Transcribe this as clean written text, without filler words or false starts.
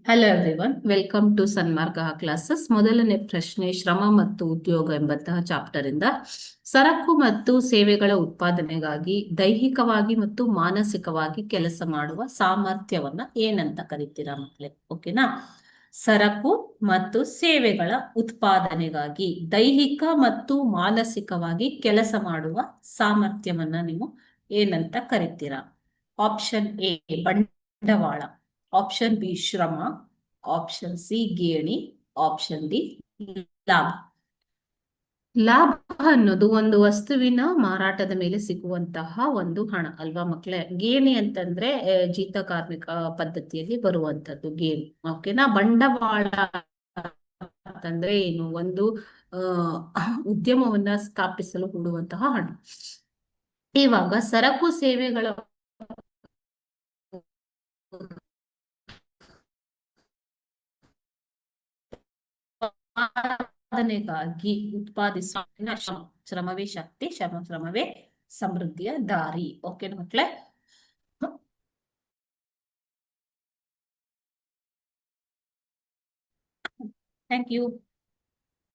Hello everyone, welcome to Sanmarga classes. ಮೊದಲನೇ ಪ್ರಶ್ನೆ, ಶ್ರಮ ಮತ್ತು ಉದ್ಯೋಗ ಎಂಬಂತಹ ಚಾಪ್ಟರ್ ಇಂದ ಸರಕು ಮತ್ತು ಸೇವೆಗಳ ಉತ್ಪಾದನೆಗಾಗಿ ದೈಹಿಕವಾಗಿ ಮತ್ತು ಮಾನಸಿಕವಾಗಿ ಕೆಲಸ ಮಾಡುವ ಸಾಮರ್ಥ್ಯವನ್ನ ಏನಂತ ಕರಿತೀರಾ ಮಕ್ಕಳೇ? ಓಕೆನಾ? ಸರಕು ಮತ್ತು ಸೇವೆಗಳ ಉತ್ಪಾದನೆಗಾಗಿ ದೈಹಿಕ ಮತ್ತು ಮಾನಸಿಕವಾಗಿ ಕೆಲಸ ಮಾಡುವ ಸಾಮರ್ಥ್ಯವನ್ನ ನೀವು ಏನಂತ ಕರಿತೀರಾ? ಆಪ್ಷನ್ ಎ ಬಂಡವಾಳ, ಆಪ್ಷನ್ ಬಿ ಶ್ರಮ, ಆಪ್ಷನ್ ಸಿ ಗೇಣಿ, ಆಪ್ಷನ್ ಡಿ ಲಾಭ. ಲಾಭ ಅನ್ನೋದು ಒಂದು ವಸ್ತುವಿನ ಮಾರಾಟದ ಮೇಲೆ ಸಿಗುವಂತಹ ಒಂದು ಹಣ ಅಲ್ವಾ ಮಕ್ಕಳೇ? ಗೇಣಿ ಅಂತಂದ್ರೆ ಜೀತ ಕಾರ್ಮಿಕ ಪದ್ಧತಿಯಲ್ಲಿ ಬರುವಂತದ್ದು ಗೇಣಿ. ಓಕೆನಾ? ಬಂಡವಾಳ ಅಂತಂದ್ರೆ ಏನು? ಒಂದು ಉದ್ಯಮವನ್ನ ಸ್ಥಾಪಿಸಲು ಹೂಡುವಂತಹ ಹಣ. ಇವಾಗ ಸರಕು ಸೇವೆಗಳ ಉತ್ಪಾದನೆಗಾಗಿ ಉತ್ಪಾದಿಸುವ ಶ್ರಮವೇ ಶಕ್ತಿ, ಶ್ರಮವೇ ಸಮೃದ್ಧಿಯ ದಾರಿ. ಓಕೆ ಮಕ್ಕಳೇ? Thank you.